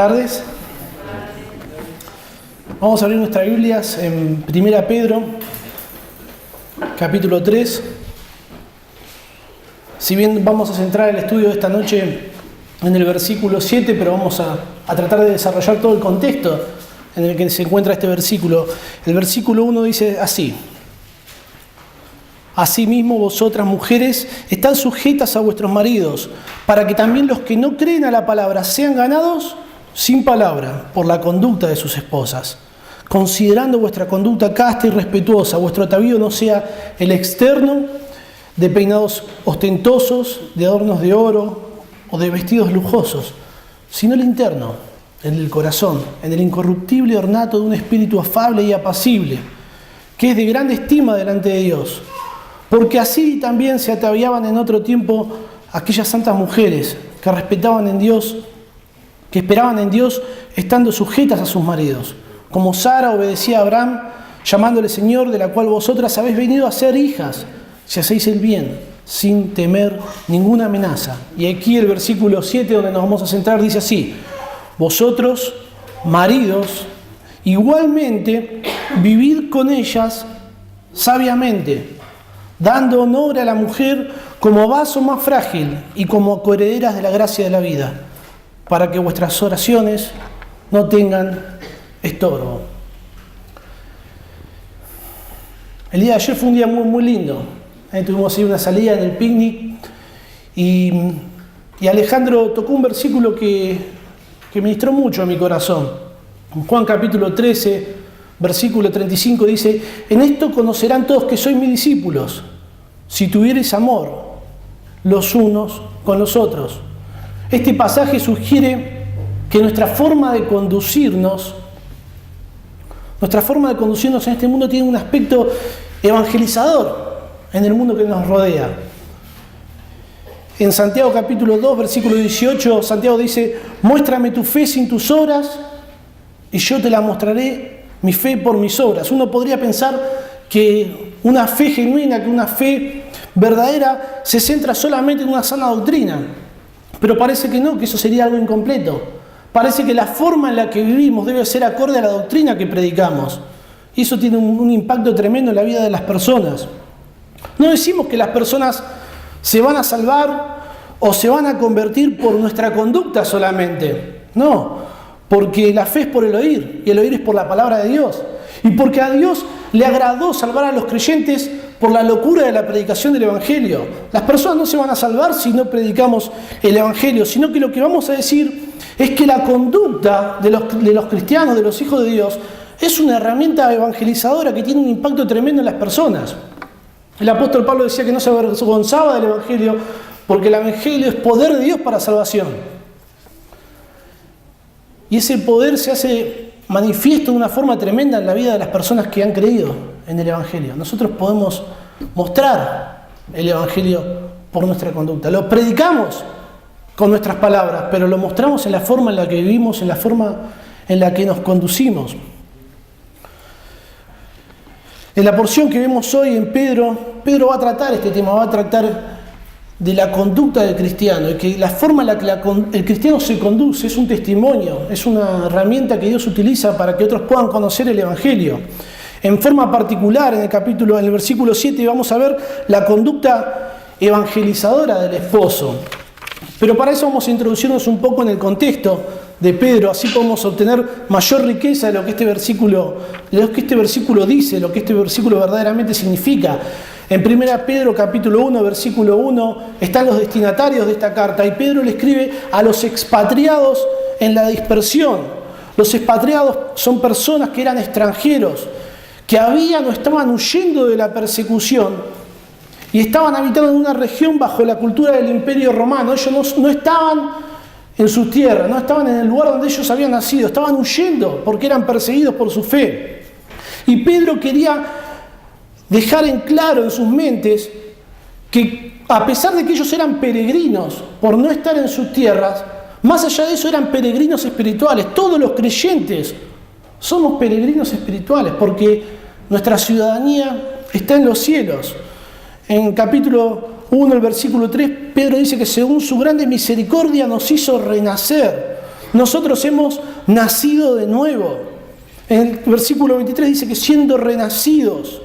tardes. Vamos a abrir nuestras Biblias en 1 Pedro, capítulo 3. Si bien vamos a centrar el estudio de esta noche en el versículo 7, pero vamos a tratar de desarrollar todo el contexto en el que se encuentra este versículo. El versículo 1 dice así: Asimismo vosotras mujeres estad sujetas a vuestros maridos, para que también los que no creen a la palabra sean ganados sin palabra por la conducta de sus esposas, considerando vuestra conducta casta y respetuosa. Vuestro atavío no sea el externo, de peinados ostentosos, de adornos de oro o de vestidos lujosos, sino el interno, en el corazón, en el incorruptible ornato de un espíritu afable y apacible, que es de grande estima delante de Dios. Porque así también se ataviaban en otro tiempo aquellas santas mujeres que respetaban en Dios, que esperaban en Dios, estando sujetas a sus maridos, como Sara obedecía a Abraham, llamándole Señor, de la cual vosotras habéis venido a ser hijas, si hacéis el bien, sin temer ninguna amenaza. Y aquí el versículo 7, donde nos vamos a centrar, dice así: Vosotros, maridos, igualmente vivid con ellas sabiamente, dando honor a la mujer como vaso más frágil y como coherederas de la gracia de la vida, para que vuestras oraciones no tengan estorbo. El día de ayer fue un día muy, muy lindo. Tuvimos ahí una salida en el picnic y Alejandro tocó un versículo que ministró mucho a mi corazón. En Juan capítulo 13, versículo 35 dice: En esto conocerán todos que sois mis discípulos, si tuviereis amor los unos con los otros. Este pasaje sugiere que nuestra forma de conducirnos en este mundo tiene un aspecto evangelizador en el mundo que nos rodea. En Santiago capítulo 2, versículo 18, Santiago dice: Muéstrame tu fe sin tus obras, y yo te la mostraré mi fe por mis obras. Uno podría pensar que una fe genuina, que una fe verdadera se centra solamente en una sana doctrina, pero parece que no, que eso sería algo incompleto. Parece que la forma en la que vivimos debe ser acorde a la doctrina que predicamos, y eso tiene un impacto tremendo en la vida de las personas. No decimos que las personas se van a salvar o se van a convertir por nuestra conducta solamente, no, porque la fe es por el oír, y el oír es por la palabra de Dios, y porque a Dios le agradó salvar a los creyentes por la locura de la predicación del Evangelio. Las personas no se van a salvar si no predicamos el Evangelio, sino que lo que vamos a decir es que la conducta de los cristianos, de los hijos de Dios, es una herramienta evangelizadora que tiene un impacto tremendo en las personas. El apóstol Pablo decía que no se avergonzaba del Evangelio porque el Evangelio es poder de Dios para salvación. Y ese poder se hace manifiesto de una forma tremenda en la vida de las personas que han creído en el Evangelio. Nosotros podemos mostrar el Evangelio por nuestra conducta. Lo predicamos con nuestras palabras, pero lo mostramos en la forma en la que vivimos, en la forma en la que nos conducimos. En la porción que vemos hoy en Pedro va a tratar este tema, va a tratar de la conducta del cristiano, y que la forma en la que el cristiano se conduce es un testimonio, es una herramienta que Dios utiliza para que otros puedan conocer el Evangelio. En forma particular, en el versículo 7 vamos a ver la conducta evangelizadora del esposo. Pero para eso vamos a introducirnos un poco en el contexto de Pedro, así podemos obtener mayor riqueza de lo que este versículo dice, lo que este versículo verdaderamente significa. En 1 Pedro capítulo 1, versículo 1, están los destinatarios de esta carta, y Pedro le escribe a los expatriados en la dispersión. Los expatriados son personas que eran extranjeros, que habían o estaban huyendo de la persecución y estaban habitando en una región bajo la cultura del Imperio Romano. Ellos no estaban en su tierra, no estaban en el lugar donde ellos habían nacido, estaban huyendo porque eran perseguidos por su fe. Y Pedro quería dejar en claro en sus mentes que, a pesar de que ellos eran peregrinos por no estar en sus tierras, más allá de eso eran peregrinos espirituales. Todos los creyentes somos peregrinos espirituales porque nuestra ciudadanía está en los cielos. En capítulo 1, el versículo 3, Pedro dice que según su grande misericordia nos hizo renacer nosotros hemos nacido de nuevo. En el versículo 23 dice que siendo renacidos.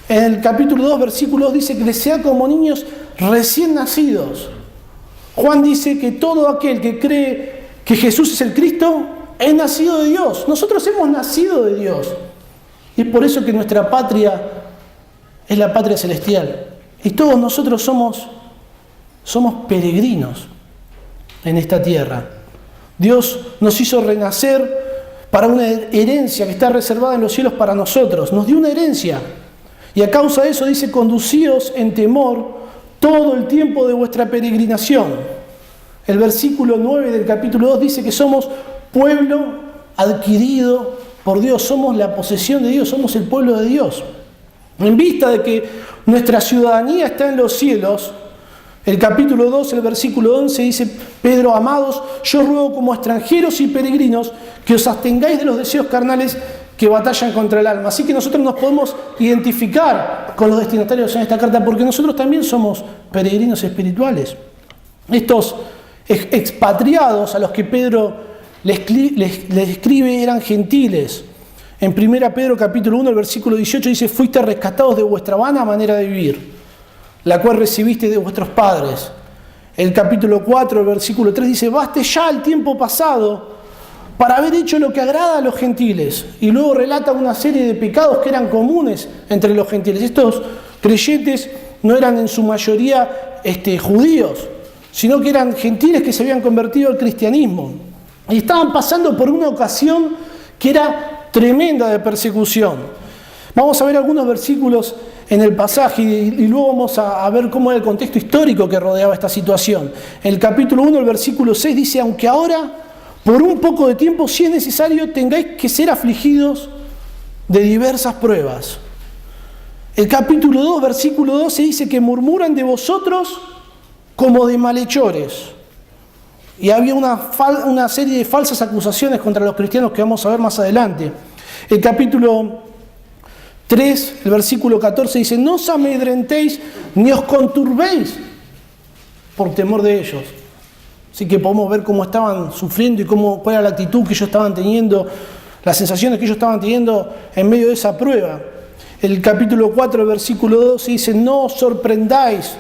En el capítulo 2, versículo 2 dice que les sea como niños recién nacidos. Juan dice que todo aquel que cree que Jesús es el Cristo es nacido de Dios. Nosotros hemos nacido de Dios. Y es por eso que nuestra patria es la patria celestial. Y todos nosotros somos peregrinos en esta tierra. Dios nos hizo renacer para una herencia que está reservada en los cielos para nosotros. Nos dio una herencia. Y a causa de eso dice, conducíos en temor todo el tiempo de vuestra peregrinación. El versículo 9 del capítulo 2 dice que somos pueblo adquirido por Dios. Somos la posesión de Dios, somos el pueblo de Dios. En vista de que nuestra ciudadanía está en los cielos, el capítulo 2, el versículo 11 dice, Pedro, amados, yo ruego como extranjeros y peregrinos que os abstengáis de los deseos carnales que batallan contra el alma. Así que nosotros nos podemos identificar con los destinatarios en esta carta porque nosotros también somos peregrinos espirituales. Estos expatriados a los que Pedro les escribe eran gentiles. En 1 Pedro capítulo 1, el versículo 18 dice, fuiste rescatados de vuestra vana manera de vivir, la cual recibiste de vuestros padres. El capítulo 4, el versículo 3 dice, baste ya el tiempo pasado para haber hecho lo que agrada a los gentiles. Y luego relata una serie de pecados que eran comunes entre los gentiles. Estos creyentes no eran en su mayoría judíos, sino que eran gentiles que se habían convertido al cristianismo. Y estaban pasando por una ocasión que era tremenda de persecución. Vamos a ver algunos versículos en el pasaje y luego vamos a ver cómo era el contexto histórico que rodeaba esta situación. En el capítulo 1, el versículo 6 dice, aunque ahora, por un poco de tiempo, si es necesario, tengáis que ser afligidos de diversas pruebas. El capítulo 2, versículo 12 dice que murmuran de vosotros como de malhechores. Y había una serie de falsas acusaciones contra los cristianos que vamos a ver más adelante. El capítulo 3, el versículo 14 dice, no os amedrentéis ni os conturbéis por temor de ellos. Así que podemos ver cómo estaban sufriendo y cuál era la actitud que ellos estaban teniendo, las sensaciones que ellos estaban teniendo en medio de esa prueba. El capítulo 4, el versículo 12 dice, no os sorprendáis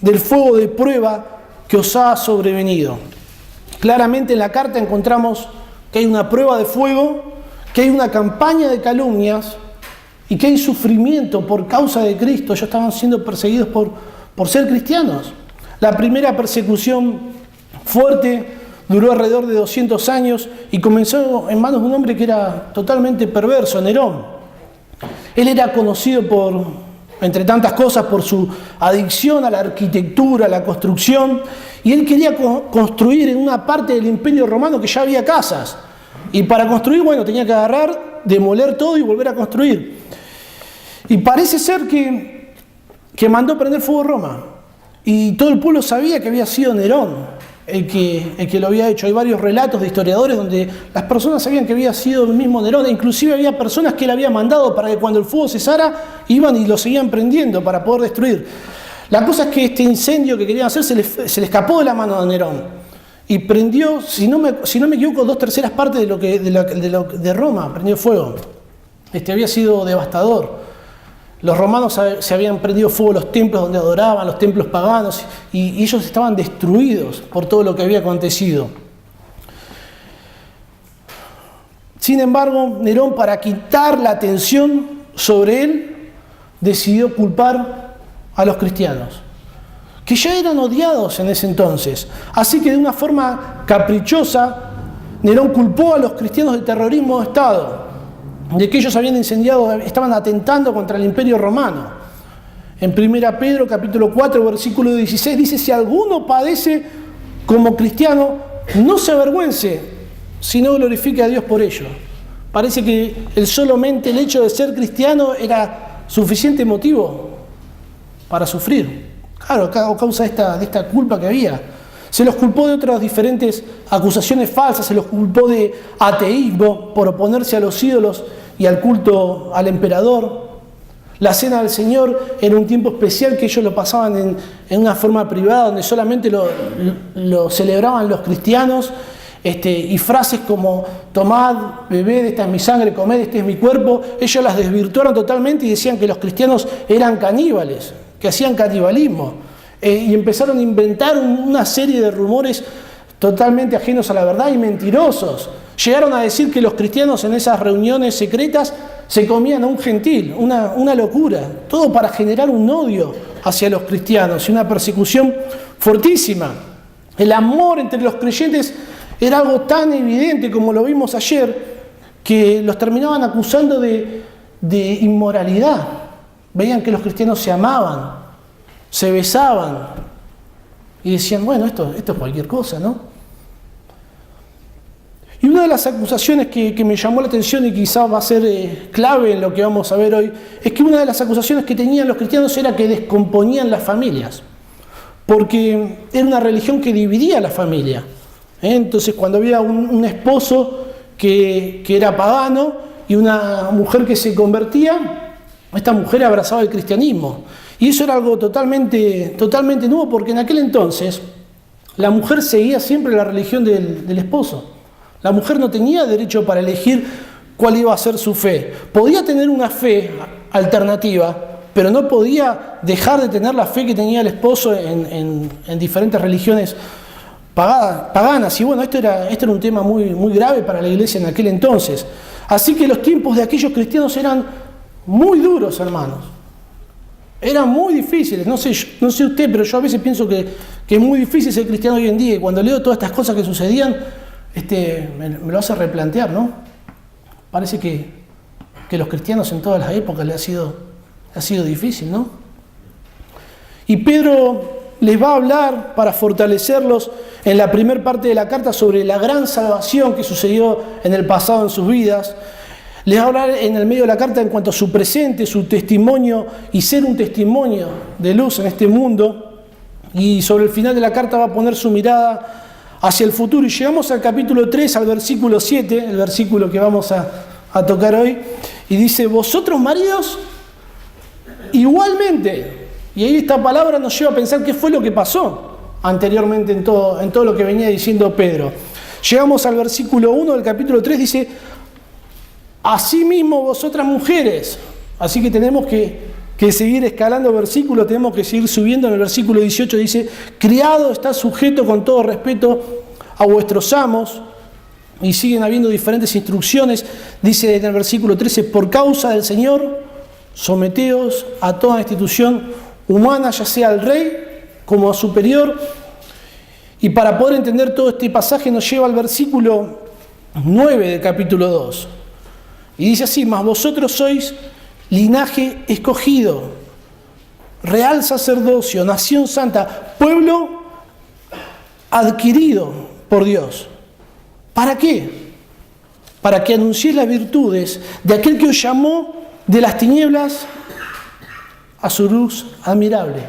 del fuego de prueba que os ha sobrevenido. Claramente en la carta encontramos que hay una prueba de fuego, que hay una campaña de calumnias y que hay sufrimiento por causa de Cristo. Ellos estaban siendo perseguidos por ser cristianos. La primera persecución fuerte duró alrededor de 200 años y comenzó en manos de un hombre que era totalmente perverso, Nerón. Él era conocido entre tantas cosas, por su adicción a la arquitectura, a la construcción, y él quería construir en una parte del Imperio Romano que ya había casas. Y para construir, tenía que agarrar, demoler todo y volver a construir. Y parece ser que mandó prender fuego Roma. Y todo el pueblo sabía que había sido Nerón el que lo había hecho. Hay varios relatos de historiadores donde las personas sabían que había sido el mismo Nerón, e inclusive había personas que él había mandado para que cuando el fuego cesara, iban y lo seguían prendiendo para poder destruir. La cosa es que este incendio que querían hacer se le escapó de la mano de Nerón y prendió, si no me equivoco, 2/3 partes de Roma, prendió fuego. Había sido devastador. Los romanos se habían prendido fuego los templos donde adoraban, los templos paganos, y ellos estaban destruidos por todo lo que había acontecido. Sin embargo, Nerón, para quitar la atención sobre él, decidió culpar a los cristianos, que ya eran odiados en ese entonces. Así que de una forma caprichosa, Nerón culpó a los cristianos de terrorismo de Estado, de que ellos habían incendiado, estaban atentando contra el Imperio Romano. En 1 Pedro capítulo 4, versículo 16 dice, si alguno padece como cristiano, no se avergüence, sino glorifique a Dios por ello. Parece que solamente el hecho de ser cristiano era suficiente motivo para sufrir. Claro, a causa de esta culpa que había. Se los culpó de otras diferentes acusaciones falsas, se los culpó de ateísmo por oponerse a los ídolos y al culto al emperador. La cena del Señor era un tiempo especial que ellos lo pasaban en una forma privada, donde solamente lo celebraban los cristianos. y frases como tomad, bebed, esta es mi sangre, comed, este es mi cuerpo, ellos las desvirtuaron totalmente y decían que los cristianos eran caníbales, que hacían canibalismo, y empezaron a inventar una serie de rumores totalmente ajenos a la verdad y mentirosos. Llegaron a decir que los cristianos en esas reuniones secretas se comían a un gentil, una locura, todo para generar un odio hacia los cristianos y una persecución fortísima. El amor entre los creyentes era algo tan evidente como lo vimos ayer, que los terminaban acusando de inmoralidad. Veían que los cristianos se amaban, se besaban y decían, bueno, esto es cualquier cosa, ¿no? Y una de las acusaciones que me llamó la atención y quizás va a ser clave en lo que vamos a ver hoy, es que una de las acusaciones que tenían los cristianos era que descomponían las familias, porque era una religión que dividía a la familia. Entonces, cuando había un esposo que era pagano y una mujer que se convertía, esta mujer abrazaba el cristianismo. Y eso era algo totalmente nuevo, porque en aquel entonces la mujer seguía siempre la religión del esposo. La mujer no tenía derecho para elegir cuál iba a ser su fe. Podía tener una fe alternativa, pero no podía dejar de tener la fe que tenía el esposo en diferentes religiones paganas. Y bueno, esto era un tema muy grave para la iglesia en aquel entonces. Así que los tiempos de aquellos cristianos eran muy duros, hermanos. Eran muy difíciles. No sé usted, pero yo a veces pienso que es muy difícil ser cristiano hoy en día. Y cuando leo todas estas cosas que sucedían, me lo hace replantear, ¿no? Parece que los cristianos en todas las épocas les ha sido difícil, ¿no? Y Pedro les va a hablar para fortalecerlos en la primera parte de la carta sobre la gran salvación que sucedió en el pasado en sus vidas. Les va a hablar en el medio de la carta en cuanto a su presente, su testimonio y ser un testimonio de luz en este mundo. Y sobre el final de la carta va a poner su mirada hacia el futuro. Y llegamos al capítulo 3, al versículo 7, el versículo que vamos a tocar hoy. Y dice, vosotros maridos, igualmente. Y ahí esta palabra nos lleva a pensar qué fue lo que pasó anteriormente en todo lo que venía diciendo Pedro. Llegamos al versículo 1 del capítulo 3, dice, asimismo vosotras mujeres. Así que tenemos que seguir escalando versículos, tenemos que seguir subiendo. En el versículo 18 dice, criado está sujeto con todo respeto a vuestros amos. Y siguen habiendo diferentes instrucciones. Dice en el versículo 13, por causa del Señor, someteos a toda institución humana, ya sea al rey como a superior. Y para poder entender todo este pasaje nos lleva al versículo 9 del capítulo 2. Y dice así, mas vosotros sois linaje escogido, real sacerdocio, nación santa, pueblo adquirido por Dios. ¿Para qué? Para que anunciéis las virtudes de aquel que os llamó de las tinieblas a su luz admirable.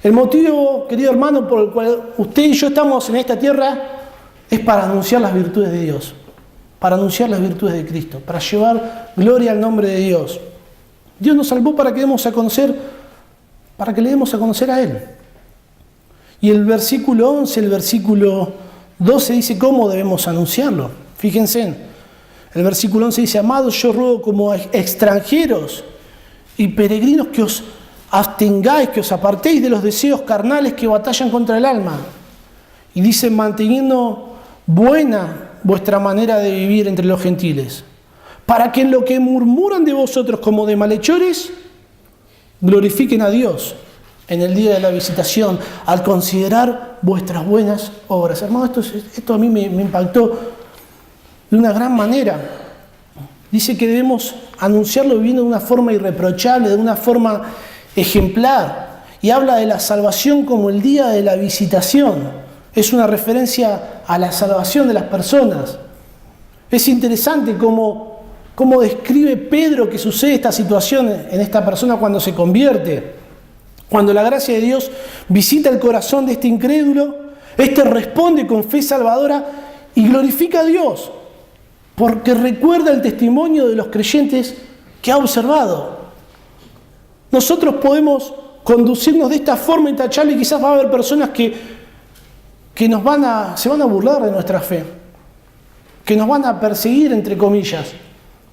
El motivo, querido hermano, por el cual usted y yo estamos en esta tierra es para anunciar las virtudes de Dios, para anunciar las virtudes de Cristo, para llevar gloria al nombre de Dios. Dios nos salvó para que le demos a conocer a Él. Y el versículo 11, el versículo 12 dice cómo debemos anunciarlo. Fíjense, el versículo 11 dice, amados, yo ruego como extranjeros y peregrinos que os abstengáis, que os apartéis de los deseos carnales que batallan contra el alma. Y dice, manteniendo buena vuestra manera de vivir entre los gentiles, para que en lo que murmuran de vosotros como de malhechores, glorifiquen a Dios en el día de la visitación, al considerar vuestras buenas obras. Hermano, esto a mí me impactó de una gran manera. Dice que debemos anunciarlo viviendo de una forma irreprochable, de una forma ejemplar. Y habla de la salvación como el día de la visitación. Es una referencia a la salvación de las personas. Es interesante cómo describe Pedro que sucede esta situación en esta persona cuando se convierte. Cuando la gracia de Dios visita el corazón de este incrédulo, este responde con fe salvadora y glorifica a Dios, porque recuerda el testimonio de los creyentes que ha observado. Nosotros podemos conducirnos de esta forma intachable y quizás va a haber personas que se van a burlar de nuestra fe. que nos van a perseguir, entre comillas,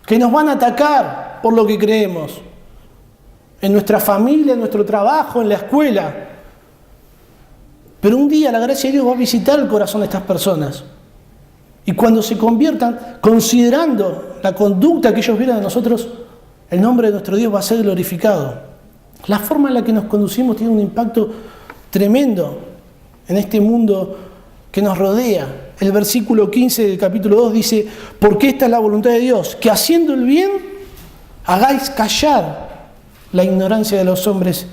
que nos van a atacar por lo que creemos, en nuestra familia, en nuestro trabajo, en la escuela. Pero un día la gracia de Dios va a visitar el corazón de estas personas. Y cuando se conviertan, considerando la conducta que ellos vieron de nosotros, el nombre de nuestro Dios va a ser glorificado. La forma en la que nos conducimos tiene un impacto tremendo en este mundo que nos rodea. El versículo 15 del capítulo 2 dice: porque esta es la voluntad de Dios, que haciendo el bien hagáis callar la ignorancia de los hombres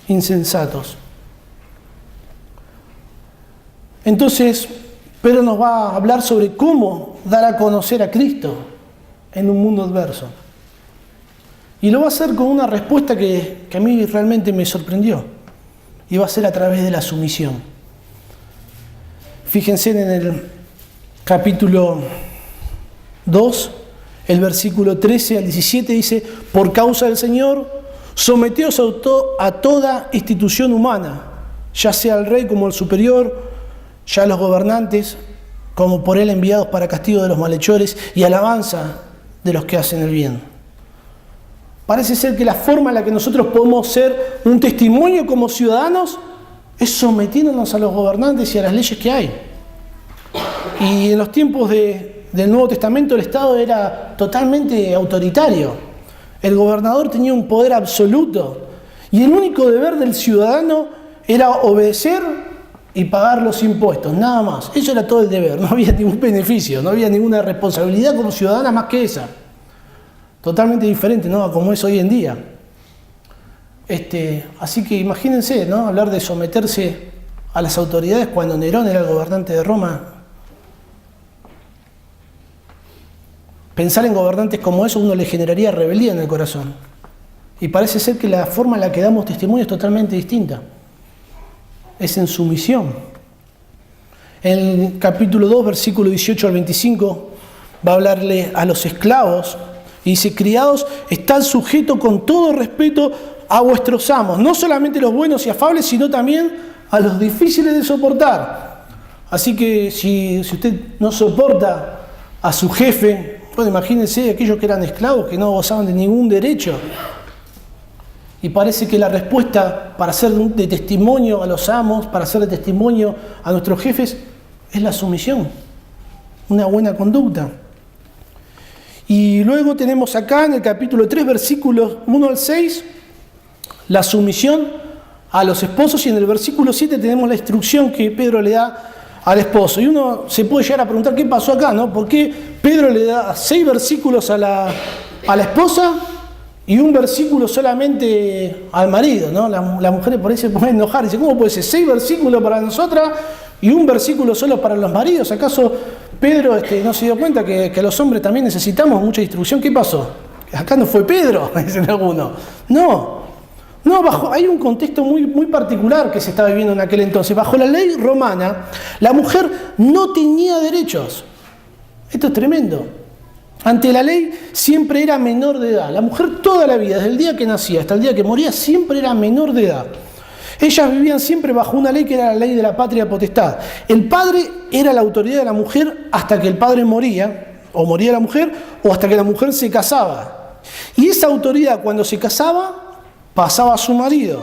insensatos. Entonces, Pedro nos va a hablar sobre cómo dar a conocer a Cristo en un mundo adverso. Y lo va a hacer con una respuesta que a mí realmente me sorprendió. Y va a ser a través de la sumisión. Fíjense en el capítulo 2, el versículo 13 al 17 dice: por causa del Señor, someteos a toda institución humana, ya sea el rey como el superior, ya los gobernantes como por él enviados para castigo de los malhechores y alabanza de los que hacen el bien. Parece ser que la forma en la que nosotros podemos ser un testimonio como ciudadanos es sometiéndonos a los gobernantes y a las leyes que hay. Y en los tiempos del Nuevo Testamento el Estado era totalmente autoritario. El gobernador tenía un poder absoluto y el único deber del ciudadano era obedecer y pagar los impuestos, nada más. Eso era todo el deber, no había ningún beneficio, no había ninguna responsabilidad como ciudadana más que esa. Totalmente diferente, ¿no?, a como es hoy en día. Así que imagínense, ¿no?, hablar de someterse a las autoridades cuando Nerón era el gobernante de Roma. Pensar en gobernantes como eso uno le generaría rebeldía en el corazón. Y parece ser que la forma en la que damos testimonio es totalmente distinta. Es en sumisión. En el capítulo 2, versículo 18 al 25, va a hablarle a los esclavos y dice: criados, estad sujetos con todo respeto a vuestros amos, no solamente los buenos y afables, sino también a los difíciles de soportar. Así que si usted no soporta a su jefe, bueno, imagínense aquellos que eran esclavos, que no gozaban de ningún derecho. Y parece que la respuesta para ser de testimonio a los amos, para ser de testimonio a nuestros jefes, es la sumisión, una buena conducta. Y luego tenemos acá en el capítulo 3, versículos 1 al 6, la sumisión a los esposos, y en el versículo 7 tenemos la instrucción que Pedro le da al esposo. Y uno se puede llegar a preguntar qué pasó acá, ¿no? ¿Por qué Pedro le da 6 versículos a la esposa y un versículo solamente al marido, ¿no? Las mujeres por ahí se pueden enojar y dicen: ¿cómo puede ser 6 versículos para nosotras y un versículo solo para los maridos? ¿Acaso Pedro no se dio cuenta que los hombres también necesitamos mucha instrucción? ¿Qué pasó? Acá no fue Pedro, dicen algunos. No, hay un contexto muy, muy particular que se estaba viviendo en aquel entonces. Bajo la ley romana, la mujer no tenía derechos. Esto es tremendo. Ante la ley siempre era menor de edad. La mujer toda la vida, desde el día que nacía hasta el día que moría, siempre era menor de edad. Ellas vivían siempre bajo una ley que era la ley de la patria potestad. El padre era la autoridad de la mujer hasta que el padre moría, o moría la mujer, o hasta que la mujer se casaba. Y esa autoridad, cuando se casaba, pasaba a su marido.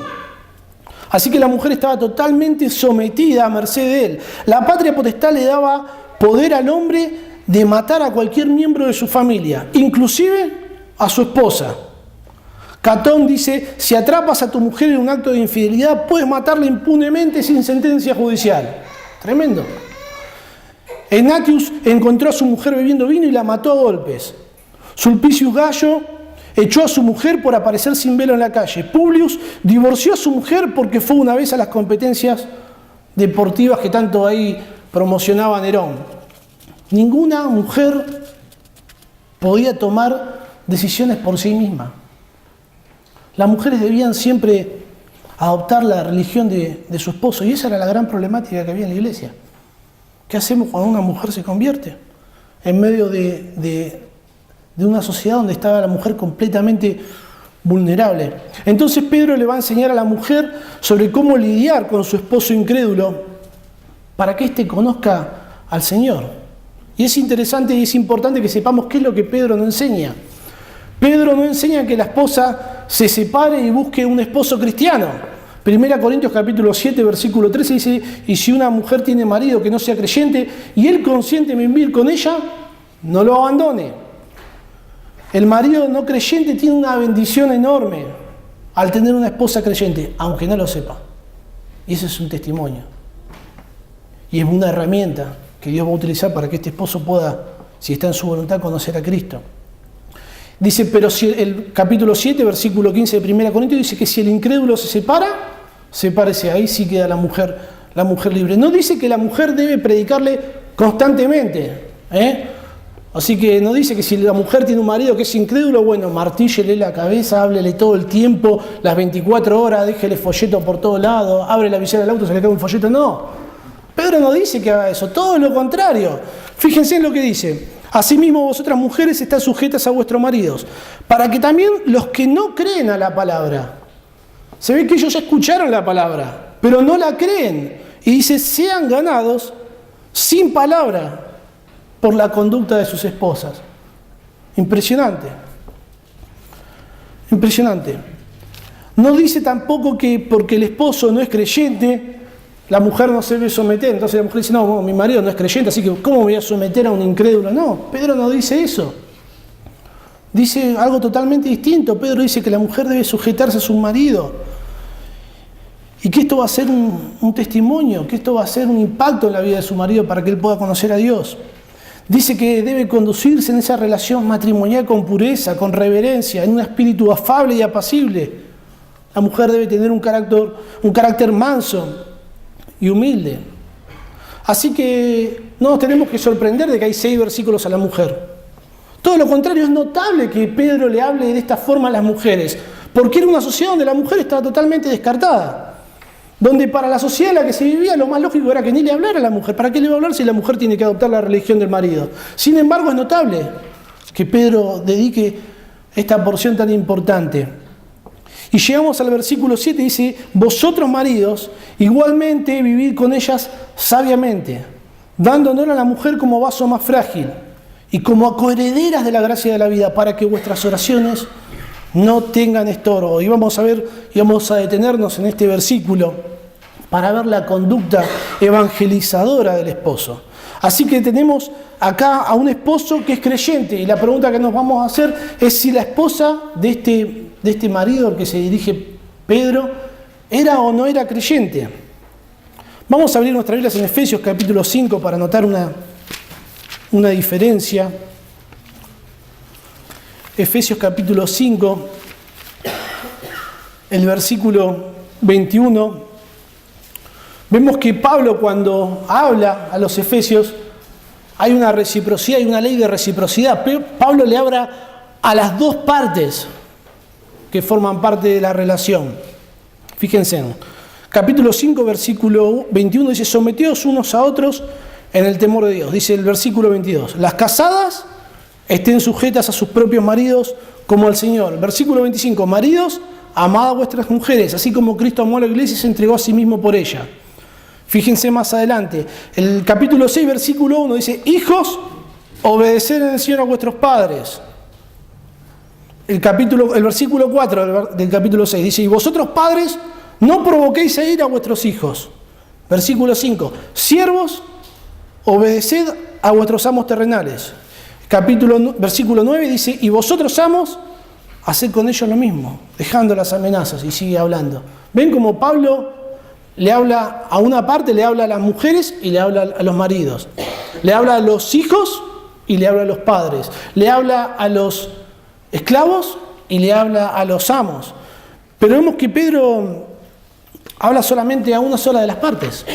Así que la mujer estaba totalmente sometida a merced de él. La patria potestad le daba poder al hombre de matar a cualquier miembro de su familia, inclusive a su esposa. Catón dice: si atrapas a tu mujer en un acto de infidelidad, puedes matarla impunemente sin sentencia judicial. Tremendo. Enatius encontró a su mujer bebiendo vino y la mató a golpes. Sulpicius Gallo echó a su mujer por aparecer sin velo en la calle. Publius divorció a su mujer porque fue una vez a las competencias deportivas que tanto ahí promocionaba Nerón. Ninguna mujer podía tomar decisiones por sí misma. Las mujeres debían siempre adoptar la religión de su esposo, y esa era la gran problemática que había en la iglesia. ¿Qué hacemos cuando una mujer se convierte? En medio de una sociedad donde estaba la mujer completamente vulnerable. Entonces Pedro le va a enseñar a la mujer sobre cómo lidiar con su esposo incrédulo para que éste conozca al Señor Y es interesante y es importante que sepamos qué es lo que Pedro no enseña. Pedro no enseña que la esposa se separe y busque un esposo cristiano. 1 Corintios capítulo 7, versículo 13 dice, y si una mujer tiene marido que no sea creyente y él consiente en vivir con ella, no lo abandone. El marido no creyente tiene una bendición enorme al tener una esposa creyente, aunque no lo sepa. Y ese es un testimonio. Y es una herramienta que Dios va a utilizar para que este esposo pueda, si está en su voluntad, conocer a Cristo. Dice, pero si el capítulo 7, versículo 15 de 1 Corintios, dice que si el incrédulo se separa, sepárese, ahí sí queda la mujer libre. No dice que la mujer debe predicarle constantemente, Así que no dice que si la mujer tiene un marido que es incrédulo, bueno, martíllele la cabeza, háblele todo el tiempo, las 24 horas, déjele folleto por todos lados, abre la visera del auto, se le cae un folleto. No, Pedro no dice que haga eso, todo lo contrario. Fíjense en lo que dice. Asimismo, vosotras mujeres están sujetas a vuestros maridos, para que también los que no creen a la palabra, se ve que ellos ya escucharon la palabra, pero no la creen. Y dice, sean ganados sin palabra por la conducta de sus esposas. Impresionante. Impresionante. No dice tampoco que porque el esposo no es creyente, la mujer no se debe someter. Entonces la mujer dice, no, mi marido no es creyente, así que ¿cómo me voy a someter a un incrédulo? No, Pedro no dice eso. Dice algo totalmente distinto. Pedro dice que la mujer debe sujetarse a su marido. Y que esto va a ser un testimonio, que esto va a ser un impacto en la vida de su marido para que él pueda conocer a Dios. Dice que debe conducirse en esa relación matrimonial con pureza, con reverencia, en un espíritu afable y apacible. La mujer debe tener un carácter manso y humilde. Así que no nos tenemos que sorprender de que hay 6 versículos a la mujer. Todo lo contrario, es notable que Pedro le hable de esta forma a las mujeres, porque era una sociedad donde la mujer estaba totalmente descartada. Donde para la sociedad en la que se vivía lo más lógico era que ni le hablara a la mujer. ¿Para qué le va a hablar si la mujer tiene que adoptar la religión del marido? Sin embargo, es notable que Pedro dedique esta porción tan importante. Y llegamos al versículo 7, dice, vosotros maridos, igualmente vivid con ellas sabiamente, dando honor a la mujer como vaso más frágil y como coherederas de la gracia de la vida, para que vuestras oraciones no tengan estorbo. Y vamos a ver, y vamos a detenernos en este versículo para ver la conducta evangelizadora del esposo. Así que tenemos acá a un esposo que es creyente, y la pregunta que nos vamos a hacer es si la esposa de este marido al que se dirige Pedro era o no era creyente. Vamos a abrir nuestras Biblias en Efesios capítulo 5 para notar una diferencia. Efesios capítulo 5, el versículo 21, vemos que Pablo cuando habla a los efesios hay una reciprocidad, hay una ley de reciprocidad. Pablo le habla a las dos partes que forman parte de la relación. Fíjense, capítulo 5, versículo 21 dice, someteos unos a otros en el temor de Dios. Dice el versículo 22, las casadas estén sujetas a sus propios maridos como al Señor. Versículo 25, maridos, amad a vuestras mujeres, así como Cristo amó a la iglesia y se entregó a sí mismo por ella. Fíjense más adelante, el capítulo 6, versículo 1 dice, hijos, obedeced en el Señor a vuestros padres. El versículo 4 del capítulo 6 dice, y vosotros padres, no provoquéis a ira a vuestros hijos. Versículo 5, siervos, obedeced a vuestros amos terrenales. Versículo 9 dice, y vosotros amos, haced con ellos lo mismo, dejando las amenazas, y sigue hablando. ¿Ven cómo Pablo le habla a una parte, le habla a las mujeres y le habla a los maridos? Le habla a los hijos y le habla a los padres. Le habla a los esclavos y le habla a los amos. Pero vemos que Pedro habla solamente a una sola de las partes.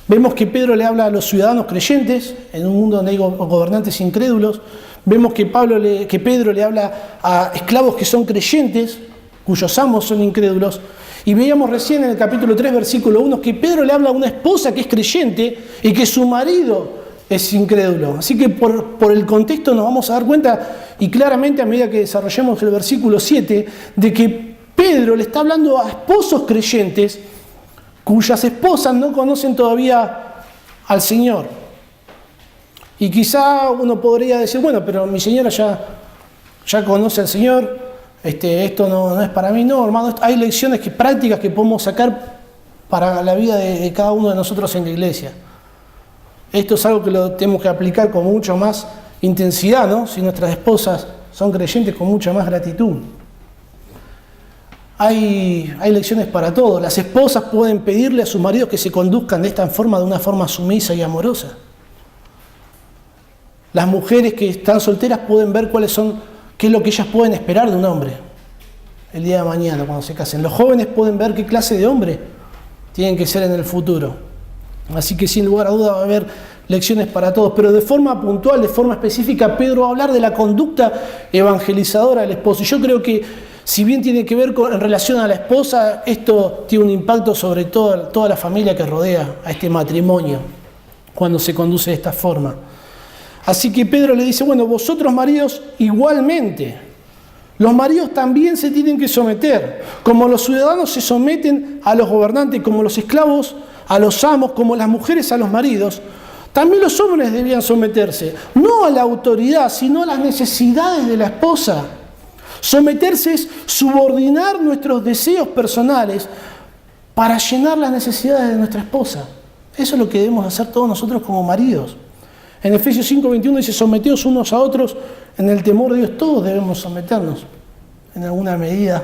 Vemos que Pedro le habla a los ciudadanos creyentes, en un mundo donde hay gobernantes incrédulos. Vemos que Pedro le habla a esclavos que son creyentes, cuyos amos son incrédulos. Y veíamos recién en el capítulo 3, versículo 1, que Pedro le habla a una esposa que es creyente y que su marido es incrédulo. Así que por el contexto nos vamos a dar cuenta, y claramente a medida que desarrollemos el versículo 7, de que Pedro le está hablando a esposos creyentes cuyas esposas no conocen todavía al Señor. Y quizá uno podría decir, bueno, pero mi señora ya conoce al Señor, esto no es para mí. No, hermano, hay lecciones prácticas que podemos sacar para la vida de cada uno de nosotros en la iglesia. Esto es algo que lo tenemos que aplicar con mucho más intensidad, ¿no? Si nuestras esposas son creyentes, con mucha más gratitud. Hay lecciones para todos. Las esposas pueden pedirle a sus maridos que se conduzcan de una forma sumisa y amorosa. Las mujeres que están solteras pueden ver qué es lo que ellas pueden esperar de un hombre el día de mañana cuando se casen. Los jóvenes pueden ver qué clase de hombre tienen que ser en el futuro. Así que sin lugar a duda va a haber lecciones para todos, pero de forma puntual, de forma específica, Pedro va a hablar de la conducta evangelizadora del esposo. Y yo creo que si bien tiene que ver en relación a la esposa, esto tiene un impacto sobre toda la familia que rodea a este matrimonio cuando se conduce de esta forma. Así que Pedro le dice, bueno, vosotros maridos igualmente, los maridos también se tienen que someter, como los ciudadanos se someten a los gobernantes, como los esclavos a los amos, como las mujeres a los maridos, también los hombres debían someterse, no a la autoridad, sino a las necesidades de la esposa. Someterse es subordinar nuestros deseos personales para llenar las necesidades de nuestra esposa. Eso es lo que debemos hacer todos nosotros como maridos. En Efesios 5:21 dice, someteos unos a otros en el temor de Dios. Todos debemos someternos en alguna medida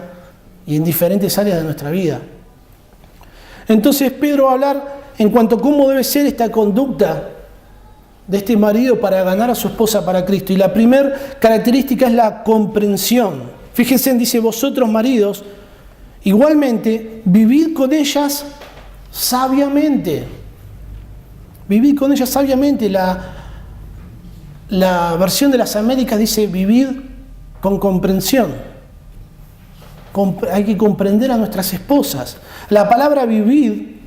y en diferentes áreas de nuestra vida. Entonces Pedro va a hablar en cuanto a cómo debe ser esta conducta de este marido para ganar a su esposa para Cristo. Y la primera característica es la comprensión. Fíjense, dice, vosotros maridos, igualmente, vivid con ellas sabiamente. Vivid con ellas sabiamente. La versión de las Américas dice vivid con comprensión. Hay que comprender a nuestras esposas. La palabra vivir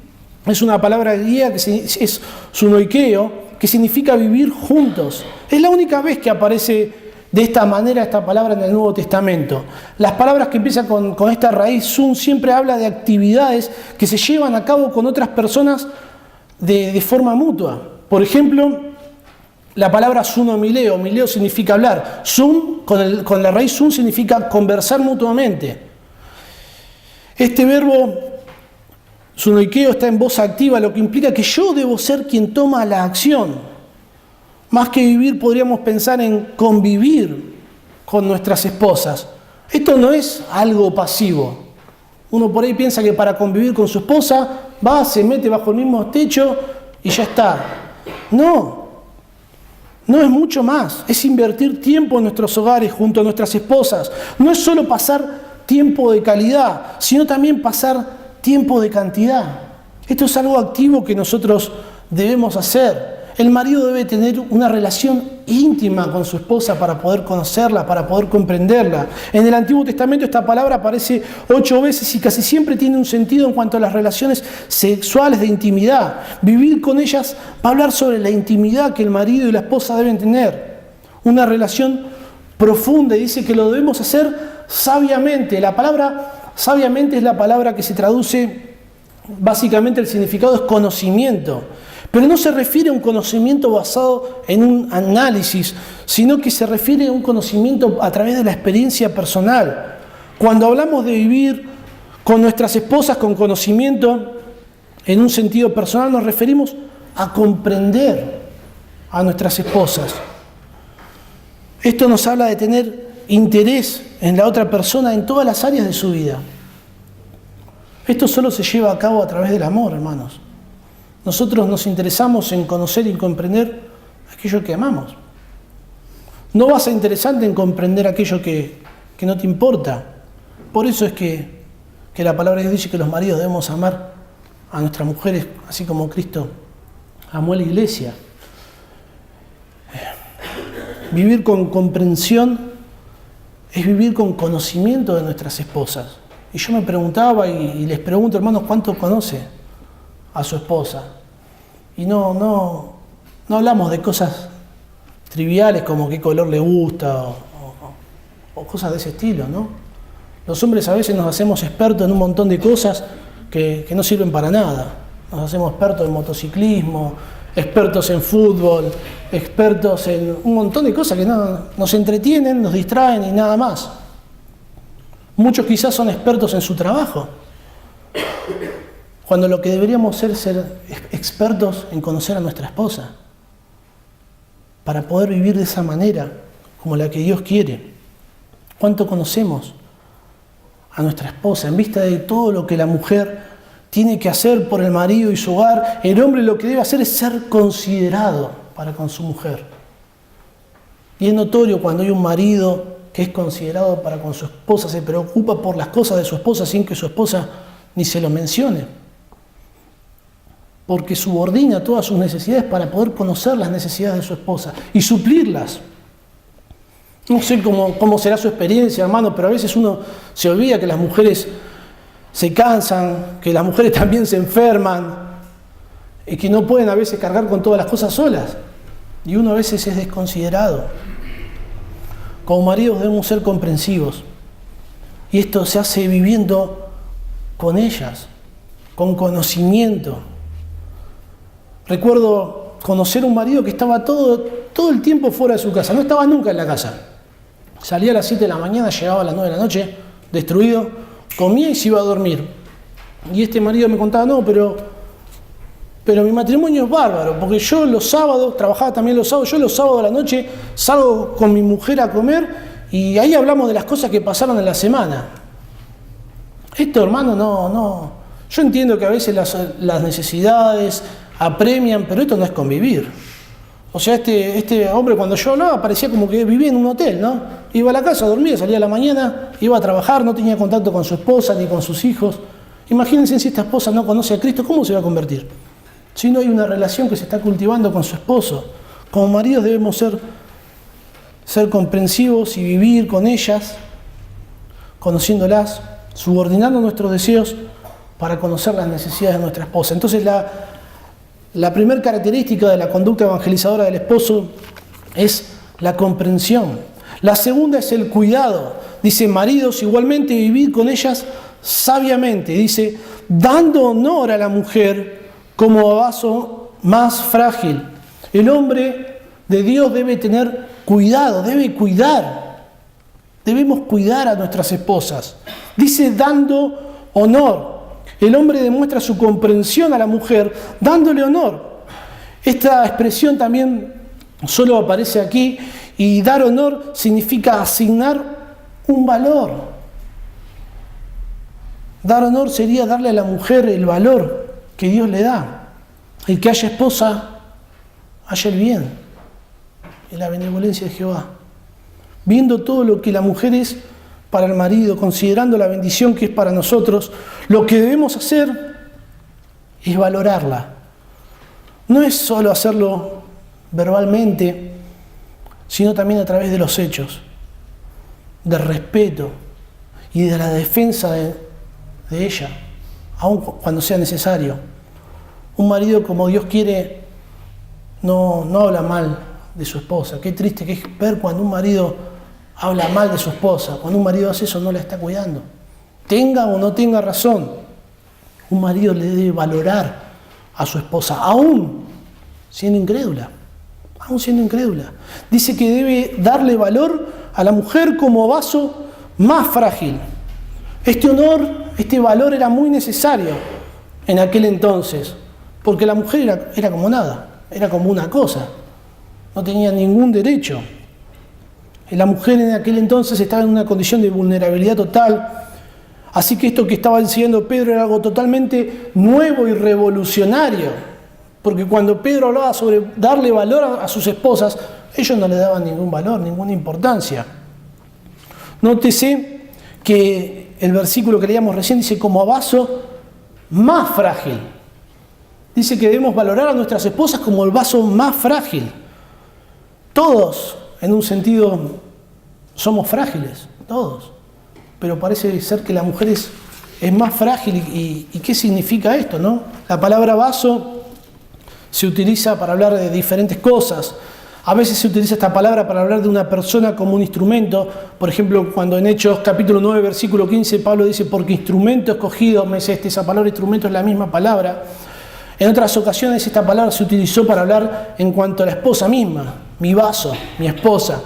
es una palabra griega que es sunoikeo, que significa vivir juntos. Es la única vez que aparece de esta manera esta palabra en el Nuevo Testamento. Las palabras que empiezan con esta raíz sun siempre habla de actividades que se llevan a cabo con otras personas de forma mutua. Por ejemplo, la palabra sunomileo, mileo significa hablar. Sun, con la raíz sun, significa conversar mutuamente. Este verbo sunoikeo está en voz activa, lo que implica que yo debo ser quien toma la acción. Más que vivir, podríamos pensar en convivir con nuestras esposas. Esto no es algo pasivo. Uno por ahí piensa que para convivir con su esposa va, se mete bajo el mismo techo y ya está. No es mucho más. Es invertir tiempo en nuestros hogares junto a nuestras esposas. No es solo pasar tiempo de calidad, sino también pasar tiempo de cantidad. Esto es algo activo que nosotros debemos hacer. El marido debe tener una relación íntima con su esposa para poder conocerla, para poder comprenderla. En el Antiguo Testamento esta palabra aparece 8 veces y casi siempre tiene un sentido en cuanto a las relaciones sexuales de intimidad. Vivir con ellas va a hablar sobre la intimidad que el marido y la esposa deben tener. Una relación profunda, y dice que lo debemos hacer sabiamente. La palabra sabiamente es la palabra que se traduce, básicamente el significado es conocimiento. Pero no se refiere a un conocimiento basado en un análisis, sino que se refiere a un conocimiento a través de la experiencia personal. Cuando hablamos de vivir con nuestras esposas con conocimiento en un sentido personal, nos referimos a comprender a nuestras esposas. Esto nos habla de tener interés en la otra persona en todas las áreas de su vida. Esto solo se lleva a cabo a través del amor, hermanos. Nosotros nos interesamos en conocer y comprender aquello que amamos. No vas a interesarte en comprender aquello que no te importa. Por eso es que la palabra de Dios dice que los maridos debemos amar a nuestras mujeres, así como Cristo amó a la iglesia. Vivir con comprensión es vivir con conocimiento de nuestras esposas. Y yo me preguntaba y les pregunto, hermanos, ¿cuánto conoce a su esposa? Y no hablamos de cosas triviales como qué color le gusta o cosas de ese estilo, ¿no? Los hombres a veces nos hacemos expertos en un montón de cosas que no sirven para nada. Nos hacemos expertos en motociclismo, expertos en fútbol, expertos en un montón de cosas que no nos entretienen, nos distraen y nada más. Muchos quizás son expertos en su trabajo, cuando lo que deberíamos ser expertos en conocer a nuestra esposa, para poder vivir de esa manera, como la que Dios quiere. ¿Cuánto conocemos a nuestra esposa en vista de todo lo que la mujer tiene que hacer por el marido y su hogar? El hombre lo que debe hacer es ser considerado para con su mujer. Y es notorio cuando hay un marido que es considerado para con su esposa, se preocupa por las cosas de su esposa sin que su esposa ni se lo mencione, porque subordina todas sus necesidades para poder conocer las necesidades de su esposa y suplirlas. No sé cómo será su experiencia, hermano, pero a veces uno se olvida que las mujeres se cansan, que las mujeres también se enferman y que no pueden a veces cargar con todas las cosas solas. Y uno a veces es desconsiderado. Como maridos debemos ser comprensivos. Y esto se hace viviendo con ellas, con conocimiento. Recuerdo conocer un marido que estaba todo el tiempo fuera de su casa, no estaba nunca en la casa. Salía a las 7 de la mañana, llegaba a las 9 de la noche, destruido, comía y se iba a dormir. Y este marido me contaba, no, pero mi matrimonio es bárbaro, porque yo los sábados, trabajaba también los sábados, yo los sábados a la noche salgo con mi mujer a comer y ahí hablamos de las cosas que pasaron en la semana. Esto, hermano, no. Yo entiendo que a veces las necesidades apremian, pero esto no es convivir. O sea, este hombre cuando yo hablaba parecía como que vivía en un hotel, ¿no? Iba a la casa, dormía, salía a la mañana, iba a trabajar, no tenía contacto con su esposa ni con sus hijos. Imagínense si esta esposa no conoce a Cristo, ¿cómo se va a convertir? Si no hay una relación que se está cultivando con su esposo. Como maridos debemos ser comprensivos y vivir con ellas, conociéndolas, subordinando nuestros deseos para conocer las necesidades de nuestra esposa. Entonces la primera característica de la conducta evangelizadora del esposo es la comprensión. La segunda es el cuidado. Dice, maridos, igualmente vivid con ellas sabiamente. Dice, dando honor a la mujer como vaso más frágil. El hombre de Dios debe tener cuidado, debe cuidar. Debemos cuidar a nuestras esposas. Dice, dando honor. El hombre demuestra su comprensión a la mujer dándole honor. Esta expresión también solo aparece aquí, y dar honor significa asignar un valor. Dar honor sería darle a la mujer el valor que Dios le da. El que haya esposa, haya el bien y la benevolencia de Jehová. Viendo todo lo que la mujer es para el marido, considerando la bendición que es para nosotros, lo que debemos hacer es valorarla. No es solo hacerlo verbalmente, sino también a través de los hechos, del respeto y de la defensa de ella, aun cuando sea necesario. Un marido como Dios quiere no habla mal de su esposa. Qué triste que es ver cuando un marido habla mal de su esposa. Cuando un marido hace eso, no la está cuidando. Tenga o no tenga razón, un marido le debe valorar a su esposa, aún siendo incrédula. Aún siendo incrédula. Dice que debe darle valor a la mujer como vaso más frágil. Este honor, este valor era muy necesario en aquel entonces, porque la mujer era como nada, era como una cosa, no tenía ningún derecho. Y la mujer en aquel entonces estaba en una condición de vulnerabilidad total. Así que esto que estaba enseñando Pedro era algo totalmente nuevo y revolucionario. Porque cuando Pedro hablaba sobre darle valor a sus esposas, ellos no le daban ningún valor, ninguna importancia. Nótese que el versículo que leíamos recién dice como vaso más frágil. Dice que debemos valorar a nuestras esposas como el vaso más frágil. Todos, en un sentido, somos frágiles, todos. Pero parece ser que la mujer es más frágil. ¿Y qué significa esto, no? La palabra vaso se utiliza para hablar de diferentes cosas. A veces se utiliza esta palabra para hablar de una persona como un instrumento. Por ejemplo, cuando en Hechos capítulo 9, versículo 15, Pablo dice, porque instrumento escogido me es este. Esa palabra instrumento es la misma palabra. En otras ocasiones esta palabra se utilizó para hablar en cuanto a la esposa misma, mi vaso, mi esposa.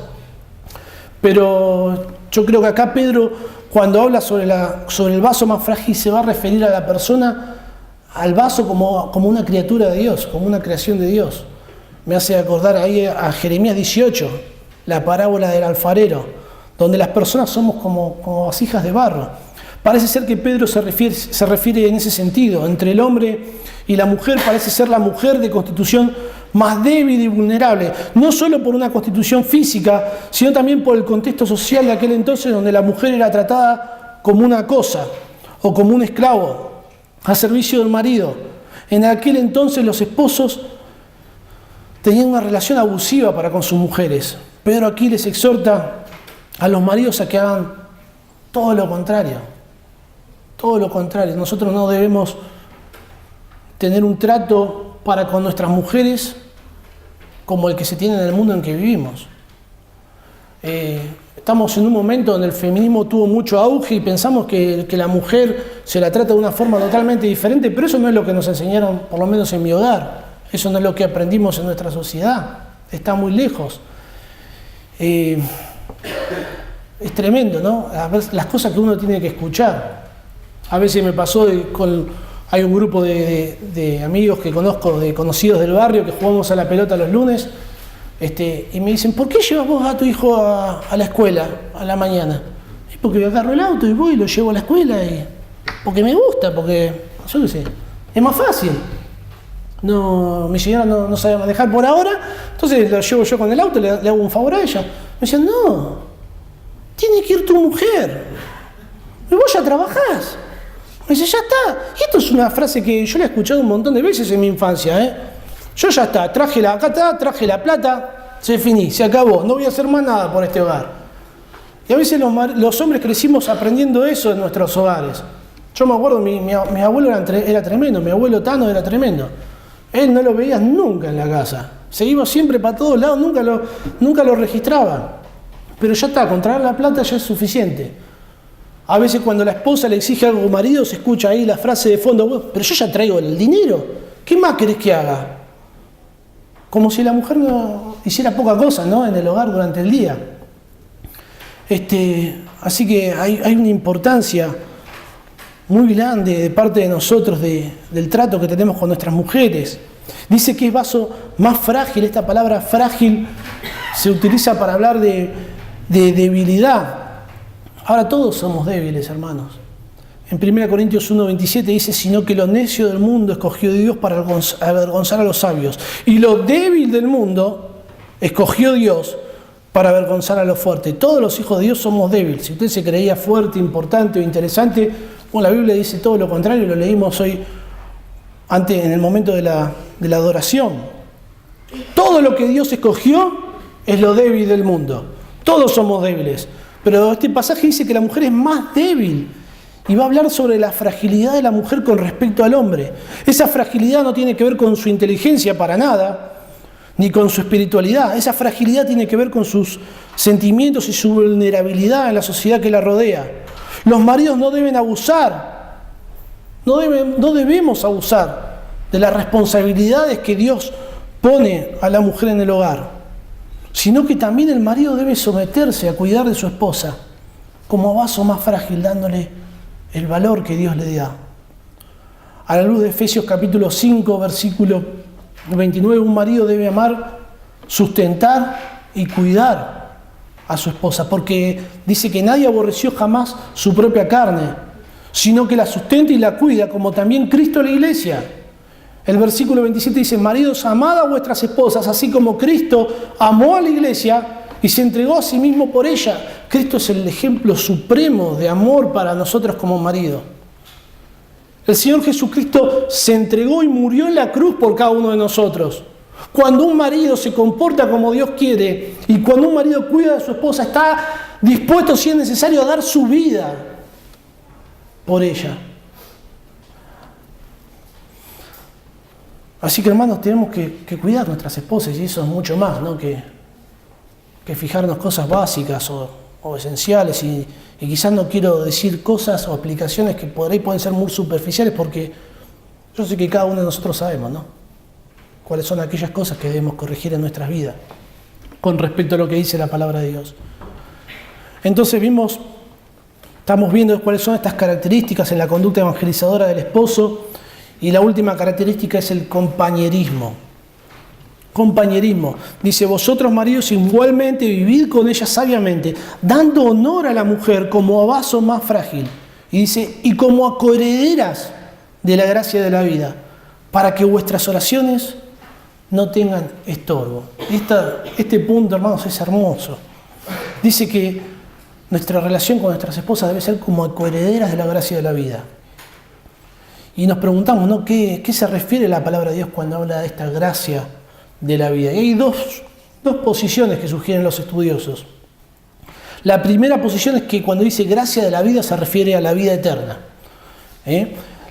Pero yo creo que acá Pedro, cuando habla sobre el vaso más frágil, se va a referir a la persona, al vaso como una criatura de Dios, como una creación de Dios. Me hace acordar ahí a Jeremías 18, la parábola del alfarero, donde las personas somos como vasijas de barro. Parece ser que Pedro se refiere en ese sentido. Entre el hombre y la mujer parece ser la mujer de constitución más débil y vulnerable, no solo por una constitución física, sino también por el contexto social de aquel entonces, donde la mujer era tratada como una cosa o como un esclavo a servicio del marido. En aquel entonces los esposos tenían una relación abusiva para con sus mujeres. Pedro aquí les exhorta a los maridos a que hagan todo lo contrario. Todo lo contrario. Nosotros no debemos tener un trato para con nuestras mujeres como el que se tiene en el mundo en que vivimos. Estamos en un momento donde el feminismo tuvo mucho auge y pensamos que la mujer se la trata de una forma totalmente diferente, pero eso no es lo que nos enseñaron, por lo menos en mi hogar. Eso no es lo que aprendimos en nuestra sociedad. Está muy lejos. Es tremendo, ¿no? A ver, las cosas que uno tiene que escuchar. A veces me pasó hay un grupo de amigos que conozco, de conocidos del barrio, que jugamos a la pelota los lunes, y me dicen, ¿por qué llevas vos a tu hijo a la escuela a la mañana? Y porque agarro el auto y voy y lo llevo a la escuela, porque me gusta, porque, yo qué sé, es más fácil. No, mi señora no sabe manejar por ahora, entonces lo llevo yo con el auto, le hago un favor a ella. Me decían, no, tiene que ir tu mujer, y vos ya trabajás. Me dice, ya está. Y esto es una frase que yo la he escuchado un montón de veces en mi infancia. Yo ya está, traje la plata, se finí, se acabó, no voy a hacer más nada por este hogar. Y a veces los hombres crecimos aprendiendo eso en nuestros hogares. Yo me acuerdo, mi abuelo era tremendo, mi abuelo Tano era tremendo. Él no lo veías nunca en la casa. Se iba siempre para todos lados, nunca lo registraba. Pero ya está, con traer la plata ya es suficiente. A veces cuando la esposa le exige algo al marido, se escucha ahí la frase de fondo, pero yo ya traigo el dinero, ¿qué más querés que haga? Como si la mujer no hiciera poca cosa, ¿no?, en el hogar durante el día. Así que hay una importancia muy grande de parte de nosotros del trato que tenemos con nuestras mujeres. Dice que es vaso más frágil. Esta palabra frágil se utiliza para hablar de debilidad. Ahora todos somos débiles, hermanos. En 1 Corintios 1:27 dice, sino que lo necio del mundo escogió Dios para avergonzar a los sabios. Y lo débil del mundo escogió Dios para avergonzar a los fuertes. Todos los hijos de Dios somos débiles. Si usted se creía fuerte, importante o interesante, la Biblia dice todo lo contrario, lo leímos hoy antes en el momento de la adoración. Todo lo que Dios escogió es lo débil del mundo. Todos somos débiles. Pero este pasaje dice que la mujer es más débil y va a hablar sobre la fragilidad de la mujer con respecto al hombre. Esa fragilidad no tiene que ver con su inteligencia para nada, ni con su espiritualidad. Esa fragilidad tiene que ver con sus sentimientos y su vulnerabilidad en la sociedad que la rodea. Los maridos no deben abusar, no debemos abusar de las responsabilidades que Dios pone a la mujer en el hogar, sino que también el marido debe someterse a cuidar de su esposa como vaso más frágil, dándole el valor que Dios le da. A la luz de Efesios capítulo 5, versículo 29, un marido debe amar, sustentar y cuidar a su esposa, porque dice que nadie aborreció jamás su propia carne, sino que la sustenta y la cuida, como también Cristo a la iglesia. El versículo 27 dice, maridos, amad a vuestras esposas, así como Cristo amó a la iglesia y se entregó a sí mismo por ella. Cristo es el ejemplo supremo de amor para nosotros como marido. El Señor Jesucristo se entregó y murió en la cruz por cada uno de nosotros. Cuando un marido se comporta como Dios quiere y cuando un marido cuida de su esposa, está dispuesto, si es necesario, a dar su vida por ella. Así que, hermanos, tenemos que cuidar nuestras esposas, y eso es mucho más, ¿no?, que fijarnos cosas básicas o esenciales. Y quizás no quiero decir cosas o aplicaciones que por ahí pueden ser muy superficiales, porque Yo sé que cada uno de nosotros sabemos, ¿no? Cuáles son aquellas cosas que debemos corregir en nuestras vidas con respecto a lo que dice la palabra de Dios. Entonces estamos viendo cuáles son estas características en la conducta evangelizadora del esposo, y la última característica es el compañerismo. Compañerismo. Dice, vosotros maridos igualmente vivid con ella sabiamente, dando honor a la mujer como a vaso más frágil. Y dice, y como a coherederas de la gracia de la vida, para que vuestras oraciones no tengan estorbo. Este punto, hermanos, es hermoso. Dice que nuestra relación con nuestras esposas debe ser como a coherederas de la gracia de la vida. Y nos preguntamos, ¿no? ¿Qué se refiere la palabra de Dios cuando habla de esta gracia de la vida? Y hay dos posiciones que sugieren los estudiosos. La primera posición es que cuando dice gracia de la vida se refiere a la vida eterna.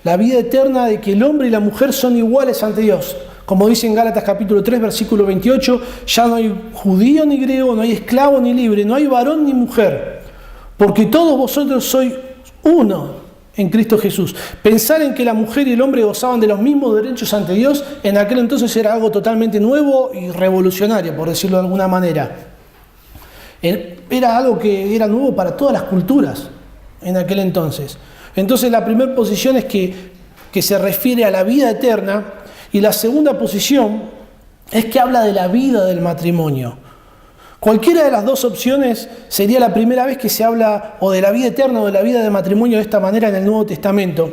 La vida eterna de que el hombre y la mujer son iguales ante Dios. Como dice en Gálatas capítulo 3, versículo 28, ya no hay judío ni griego, no hay esclavo ni libre, no hay varón ni mujer, porque todos vosotros sois uno en Cristo Jesús. Pensar en que la mujer y el hombre gozaban de los mismos derechos ante Dios, en aquel entonces era algo totalmente nuevo y revolucionario, por decirlo de alguna manera. Era algo que era nuevo para todas las culturas en aquel entonces. Entonces la primera posición es que se refiere a la vida eterna, y la segunda posición es que habla de la vida del matrimonio. Cualquiera de las dos opciones sería la primera vez que se habla o de la vida eterna o de la vida del matrimonio de esta manera en el Nuevo Testamento.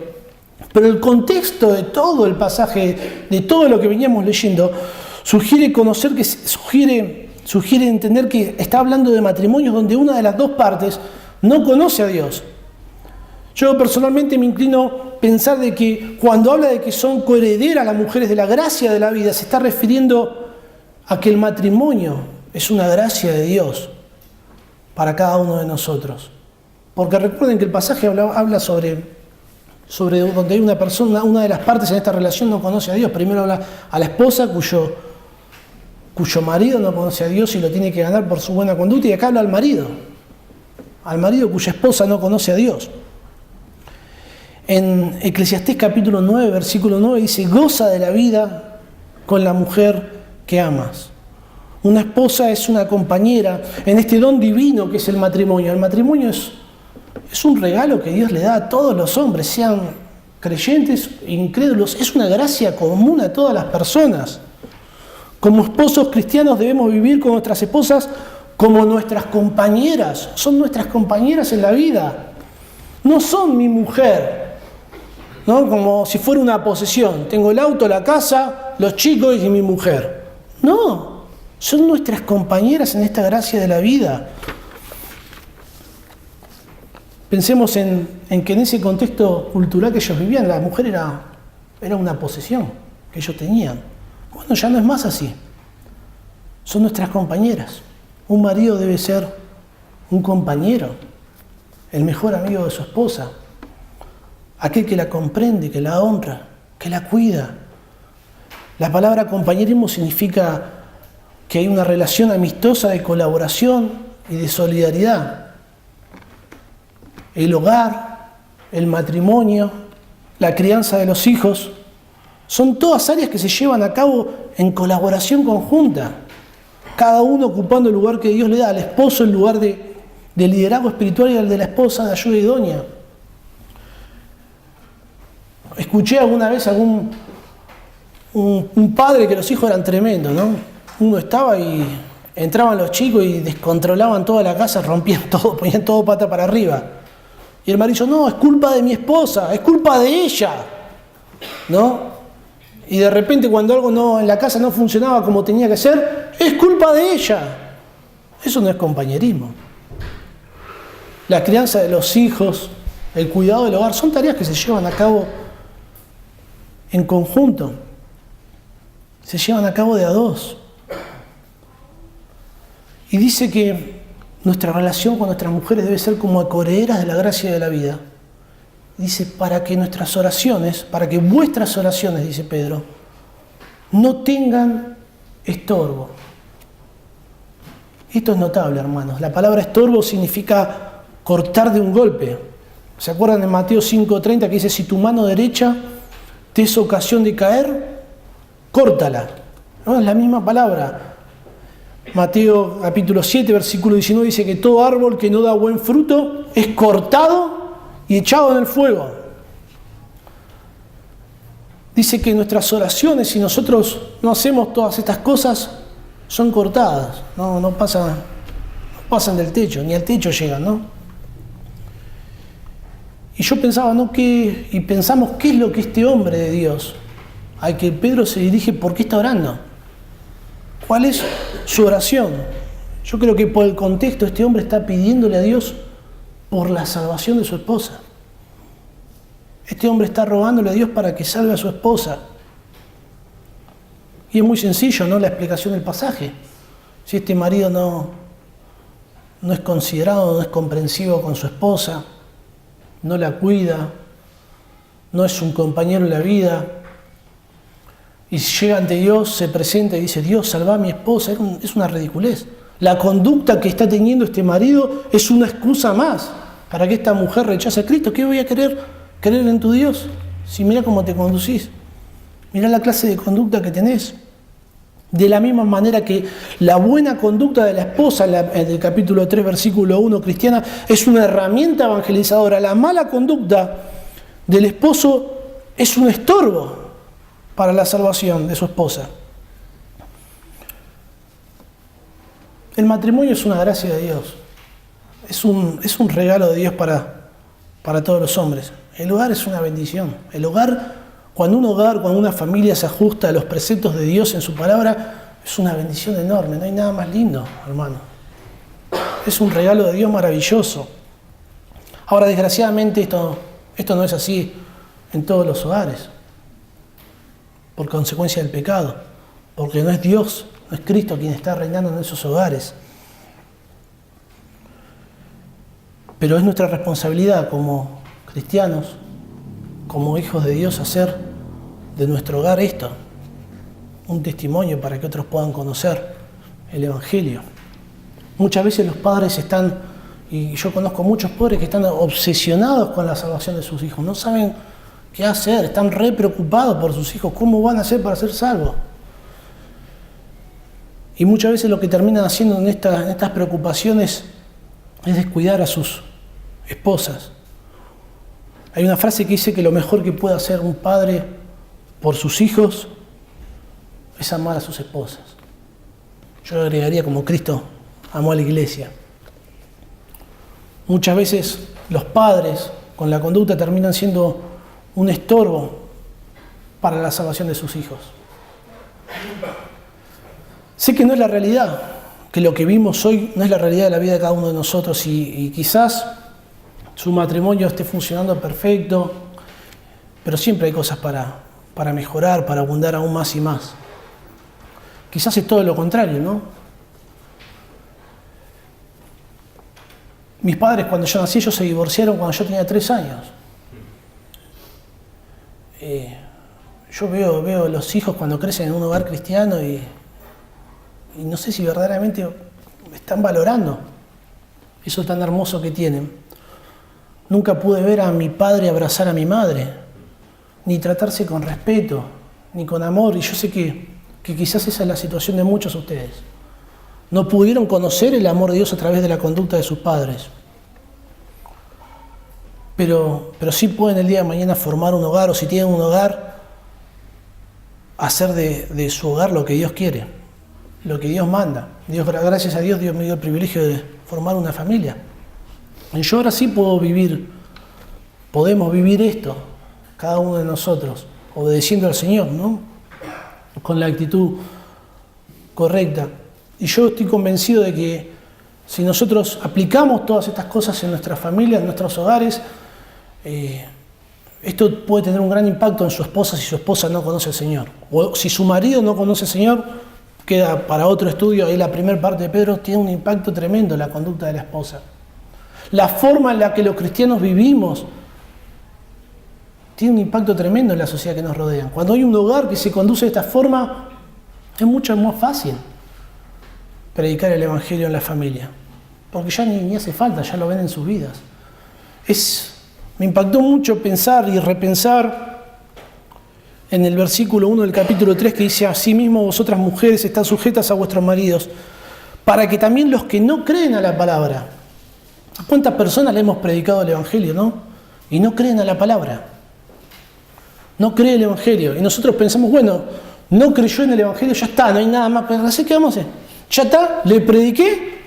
Pero el contexto de todo el pasaje, de todo lo que veníamos leyendo, sugiere entender que está hablando de matrimonios donde una de las dos partes no conoce a Dios. Yo personalmente me inclino a pensar de que cuando habla de que son coherederas las mujeres de la gracia de la vida, se está refiriendo a que el matrimonio es una gracia de Dios para cada uno de nosotros. Porque recuerden que el pasaje habla sobre donde hay una persona, una de las partes en esta relación no conoce a Dios. Primero habla a la esposa cuyo marido no conoce a Dios y lo tiene que ganar por su buena conducta, y acá habla al marido cuya esposa no conoce a Dios. En Eclesiastés capítulo 9, versículo 9 dice, goza de la vida con la mujer que amas. Una esposa es una compañera en este don divino que es el matrimonio. El matrimonio es un regalo que Dios le da a todos los hombres, sean creyentes e incrédulos. Es una gracia común a todas las personas. Como esposos cristianos debemos vivir con nuestras esposas como nuestras compañeras. Son nuestras compañeras en la vida. No son mi mujer, ¿no? Como si fuera una posesión. Tengo el auto, la casa, los chicos y mi mujer. No, son nuestras compañeras en esta gracia de la vida. Pensemos en que en ese contexto cultural que ellos vivían, la mujer era una posesión que ellos tenían. Bueno, ya no es más así. Son nuestras compañeras. Un marido debe ser un compañero, el mejor amigo de su esposa, aquel que la comprende, que la honra, que la cuida. La palabra compañerismo significa que hay una relación amistosa de colaboración y de solidaridad. El hogar, el matrimonio, la crianza de los hijos, son todas áreas que se llevan a cabo en colaboración conjunta, cada uno ocupando el lugar que Dios le da, al esposo el lugar de liderazgo espiritual y al de la esposa de ayuda idónea. Escuché alguna vez un padre que los hijos eran tremendos, ¿no? Uno estaba y entraban los chicos y descontrolaban toda la casa, rompían todo, ponían todo pata para arriba. Y el marido, no, es culpa de mi esposa, es culpa de ella, ¿no? Y de repente cuando algo en la casa no funcionaba como tenía que ser, es culpa de ella. Eso no es compañerismo. La crianza de los hijos, el cuidado del hogar, son tareas que se llevan a cabo en conjunto. Se llevan a cabo de a dos. Y dice que nuestra relación con nuestras mujeres debe ser como acordeeras de la gracia de la vida. Dice, para que nuestras oraciones, para que vuestras oraciones, dice Pedro, no tengan estorbo. Esto es notable, hermanos. La palabra estorbo significa cortar de un golpe. ¿Se acuerdan de Mateo 5:30 que dice, si tu mano derecha te es ocasión de caer, córtala. ¿No? Es la misma palabra. Mateo capítulo 7, versículo 19 dice que todo árbol que no da buen fruto es cortado y echado en el fuego. Dice que nuestras oraciones, si nosotros no hacemos todas estas cosas, son cortadas, no pasan del techo, ni al techo llegan, ¿no? Y yo pensaba, y pensamos, ¿qué es lo que este hombre de Dios, al que Pedro se dirige, por qué está orando? ¿Cuál es su oración? Yo creo que por el contexto, este hombre está pidiéndole a Dios por la salvación de su esposa. Este hombre está rogándole a Dios para que salve a su esposa. Y es muy sencillo, ¿no?, la explicación del pasaje. Si este marido no es considerado, no es comprensivo con su esposa, no la cuida, no es un compañero en la vida, y llega ante Dios, se presenta y dice, Dios, salva a mi esposa, es una ridiculez. La conducta que está teniendo este marido es una excusa más para que esta mujer rechace a Cristo. ¿Qué voy a creer en tu Dios? Si mira cómo te conducís, mira la clase de conducta que tenés. De la misma manera que la buena conducta de la esposa, en el capítulo 3, versículo 1, cristiana, es una herramienta evangelizadora. La mala conducta del esposo es un estorbo para la salvación de su esposa. El matrimonio es una gracia de Dios. Es un regalo de Dios para todos los hombres. El hogar es una bendición. El hogar, cuando una familia se ajusta a los preceptos de Dios en su palabra, es una bendición enorme. No hay nada más lindo, hermano. Es un regalo de Dios maravilloso. Ahora, desgraciadamente, esto no es así en todos los hogares, por consecuencia del pecado, porque no es Dios, no es Cristo quien está reinando en esos hogares. Pero es nuestra responsabilidad como cristianos, como hijos de Dios, hacer de nuestro hogar esto, un testimonio para que otros puedan conocer el Evangelio. Muchas veces los padres están, y yo conozco muchos padres que están obsesionados con la salvación de sus hijos, no saben qué hacer, están re preocupados por sus hijos, cómo van a hacer para ser salvos. Y muchas veces lo que terminan haciendo en estas preocupaciones es descuidar a sus esposas. Hay una frase que dice que lo mejor que puede hacer un padre por sus hijos es amar a sus esposas. Yo lo agregaría como Cristo amó a la iglesia. Muchas veces los padres con la conducta terminan siendo un estorbo para la salvación de sus hijos. Sé que no es la realidad, que lo que vimos hoy no es la realidad de la vida de cada uno de nosotros y quizás su matrimonio esté funcionando perfecto, pero siempre hay cosas para mejorar, para abundar aún más y más. Quizás es todo lo contrario, ¿no? Mis padres, cuando yo nací, ellos se divorciaron cuando yo tenía 3 años. Yo veo los hijos cuando crecen en un hogar cristiano y no sé si verdaderamente están valorando eso tan hermoso que tienen. Nunca pude ver a mi padre abrazar a mi madre, ni tratarse con respeto, ni con amor, y yo sé que quizás esa es la situación de muchos de ustedes. No pudieron conocer el amor de Dios a través de la conducta de sus padres. Pero sí pueden el día de mañana formar un hogar, o si tienen un hogar, hacer de su hogar lo que Dios quiere, lo que Dios manda. Gracias a Dios, Dios me dio el privilegio de formar una familia. Y yo ahora sí podemos vivir esto, cada uno de nosotros, obedeciendo al Señor, ¿no? Con la actitud correcta. Y yo estoy convencido de que si nosotros aplicamos todas estas cosas en nuestras familias, en nuestros hogares, esto puede tener un gran impacto en su esposa si su esposa no conoce al Señor. O si su marido no conoce al Señor, queda para otro estudio. Ahí la primera parte de Pedro tiene un impacto tremendo en la conducta de la esposa. La forma en la que los cristianos vivimos tiene un impacto tremendo en la sociedad que nos rodea. Cuando hay un hogar que se conduce de esta forma, es mucho más fácil predicar el Evangelio en la familia. Porque ya ni hace falta, ya lo ven en sus vidas. Me impactó mucho pensar y repensar en el versículo 1 del capítulo 3 que dice: asimismo vosotras mujeres están sujetas a vuestros maridos, para que también los que no creen a la palabra. ¿A cuántas personas le hemos predicado el Evangelio, no? Y no creen a la palabra. No cree el Evangelio. Y nosotros pensamos, bueno, no creyó en el Evangelio, ya está, no hay nada más para hacer. ¿Qué vamos a hacer? Ya está, le prediqué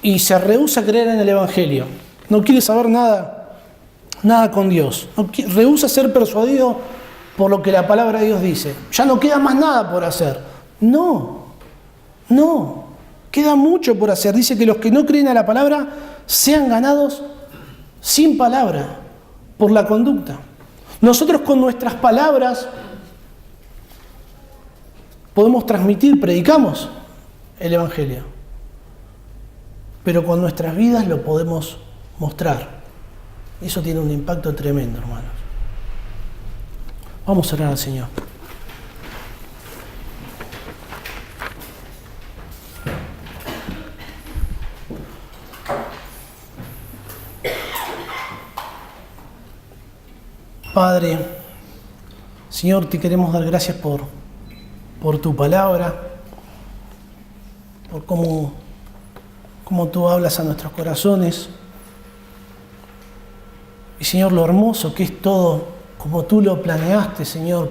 y se rehúsa a creer en el Evangelio. No quiere saber nada con Dios. Rehúsa ser persuadido por lo que la palabra de Dios dice. Ya no queda más nada por hacer. No, queda mucho por hacer. Dice que los que no creen a la palabra sean ganados sin palabra, por la conducta. Nosotros con nuestras palabras podemos transmitir, predicamos el Evangelio, pero con nuestras vidas lo podemos mostrar. Eso tiene un impacto tremendo, hermanos. Vamos a orar al Señor. Padre, Señor, te queremos dar gracias por tu palabra, por cómo tú hablas a nuestros corazones. Y Señor, lo hermoso que es todo, como tú lo planeaste, Señor,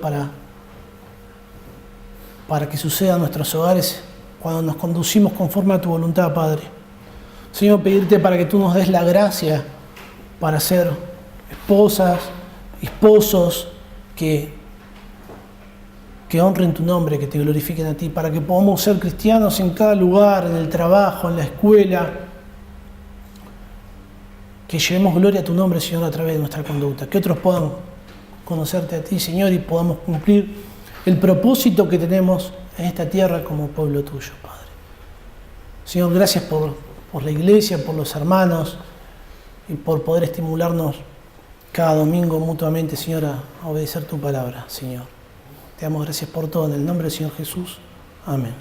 para que suceda en nuestros hogares cuando nos conducimos conforme a tu voluntad, Padre. Señor, pedirte para que tú nos des la gracia para ser esposas, esposos que honren tu nombre, que te glorifiquen a ti, para que podamos ser cristianos en cada lugar, en el trabajo, en la escuela, que llevemos gloria a tu nombre, Señor, a través de nuestra conducta, que otros puedan conocerte a ti, Señor, y podamos cumplir el propósito que tenemos en esta tierra como pueblo tuyo, Padre. Señor, gracias por la iglesia, por los hermanos y por poder estimularnos cada domingo mutuamente, Señor, a obedecer tu palabra, Señor. Te damos gracias por todo, en el nombre del Señor Jesús. Amén.